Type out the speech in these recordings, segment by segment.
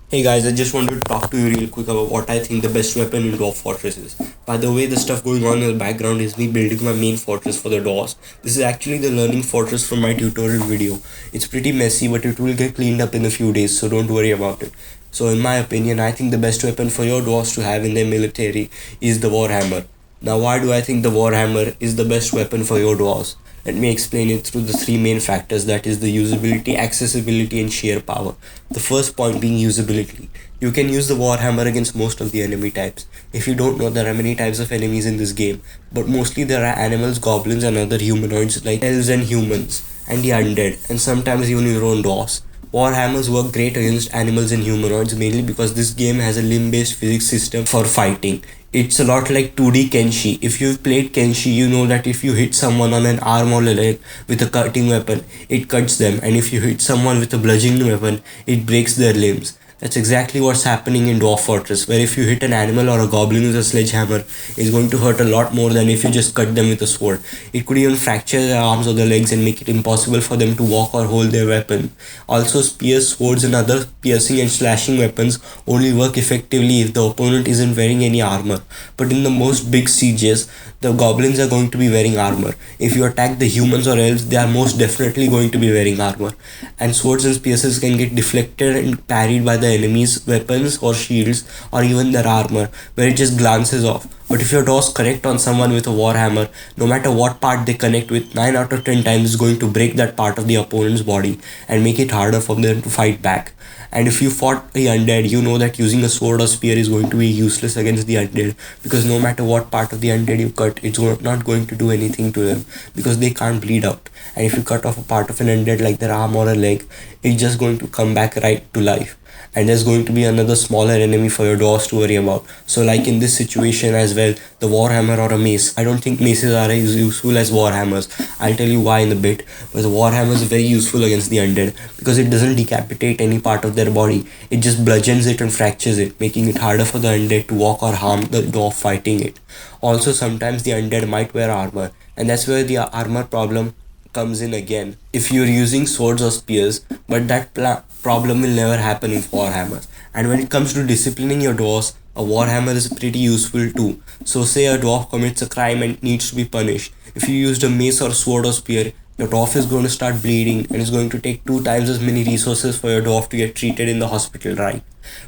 Hey guys, I just wanted to talk to you real quick about what I think the best weapon in Dwarf Fortress is. By the way, the stuff going on in the background is me building my main fortress for the dwarfs. This is actually the learning fortress from my tutorial video. It's pretty messy, but it will get cleaned up in a few days, so don't worry about it. So in my opinion, I think the best weapon for your dwarfs to have in their military is the Warhammer. Now why do I think the Warhammer is the best weapon for your dwarfs? Let me explain it through the three main factors, that is the usability, accessibility and sheer power. The first point being usability. You can use the Warhammer against most of the enemy types. If you don't know, there are many types of enemies in this game, but mostly there are animals, goblins and other humanoids like elves and humans, and the undead, and sometimes even your own dwarfs. Warhammers work great against animals and humanoids mainly because this game has a limb-based physics system for fighting. It's a lot like 2D Kenshi. If you've played Kenshi, you know that if you hit someone on an arm or a leg with a cutting weapon, it cuts them, and if you hit someone with a bludgeoning weapon, it breaks their limbs. That's exactly what's happening in Dwarf Fortress, where if you hit an animal or a goblin with a sledgehammer, it's going to hurt a lot more than if you just cut them with a sword. It could even fracture their arms or their legs and make it impossible for them to walk or hold their weapon. Also, spears, swords, and other piercing and slashing weapons only work effectively if the opponent isn't wearing any armor. But in the most big sieges, the goblins are going to be wearing armor. If you attack the humans or elves, they are most definitely going to be wearing armor. And swords and spears can get deflected and parried by the enemy's weapons or shields or even their armor, where it just glances off. But if your dwarfs connect on someone with a warhammer, no matter what part they connect with, 9 out of 10 times is going to break that part of the opponent's body and make it harder for them to fight back. And if you fought the undead, you know that using a sword or spear is going to be useless against the undead, because no matter what part of the undead you cut, it's not going to do anything to them because they can't bleed out. And if you cut off a part of an undead like their arm or a leg, it's just going to come back right to life, and there's going to be another smaller enemy for your dwarves to worry about. So like in this situation as well, the warhammer or a mace. I don't think maces are as useful as warhammers. I'll tell you why in a bit, but the warhammer is very useful against the undead because it doesn't decapitate any part of their body. It just bludgeons it and fractures it, making it harder for the undead to walk or harm the dwarf fighting it. Also, sometimes the undead might wear armor, and that's where the armor problem comes in again if you're using swords or spears, but that problem will never happen in warhammers. And when it comes to disciplining your dwarfs, a warhammer is pretty useful too. So say a dwarf commits a crime and needs to be punished. If you used a mace or sword or spear, your dwarf is going to start bleeding and it's going to take 2 times as many resources for your dwarf to get treated in the hospital, right?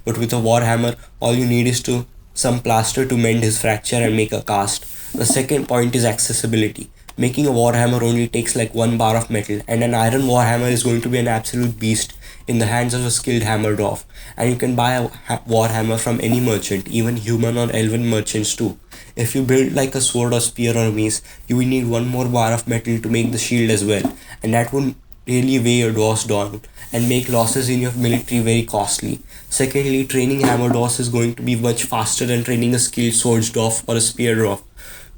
But with a warhammer, all you need is to some plaster to mend his fracture and make a cast. The second point is accessibility. Making a warhammer only takes like 1 bar of metal, and an iron warhammer is going to be an absolute beast in the hands of a skilled hammer dwarf. And you can buy a warhammer from any merchant, even human or elven merchants too. If you build like a sword or spear or mace, you will need 1 more bar of metal to make the shield as well, and that would really weigh your dwarfs down and make losses in your military very costly. Secondly, training hammer dwarfs is going to be much faster than training a skilled swords dwarf or a spear dwarf.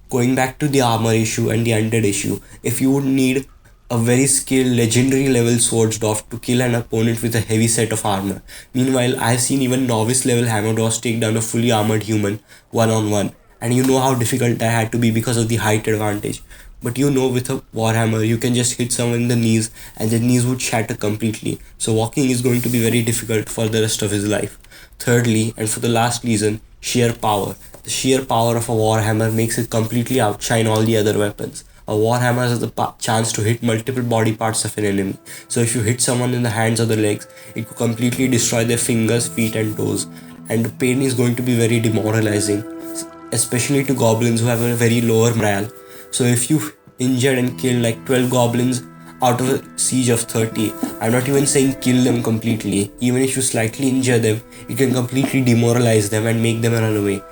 Going back to the armor issue and the undead issue, if you would need a very skilled legendary level swords dwarf to kill an opponent with a heavy set of armor. Meanwhile, I've seen even novice level hammer dwarfs take down a fully armored human one on one, and you know how difficult that had to be because of the height advantage. But you know, with a warhammer, you can just hit someone in the knees and the knees would shatter completely. So walking is going to be very difficult for the rest of his life. Thirdly, and for the last reason, sheer power. The sheer power of a warhammer makes it completely outshine all the other weapons. A warhammer has the chance to hit multiple body parts of an enemy. So if you hit someone in the hands or the legs, it could completely destroy their fingers, feet and toes. And the pain is going to be very demoralizing, especially to goblins who have a very lower morale. So if you injured and killed like 12 goblins out of a siege of 30, I'm not even saying kill them completely. Even if you slightly injure them, you can completely demoralize them and make them run away.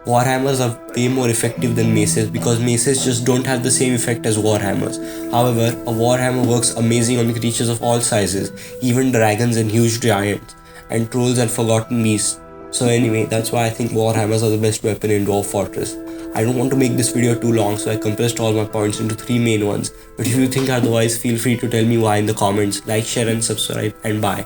Warhammers are way more effective than maces because maces just don't have the same effect as warhammers. However, a warhammer works amazing on creatures of all sizes, even dragons and huge giants, and trolls and forgotten beasts. So anyway, that's why I think warhammers are the best weapon in Dwarf Fortress. I don't want to make this video too long, so I compressed all my points into 3 main ones. But if you think otherwise, feel free to tell me why in the comments. Like, share and subscribe, and bye.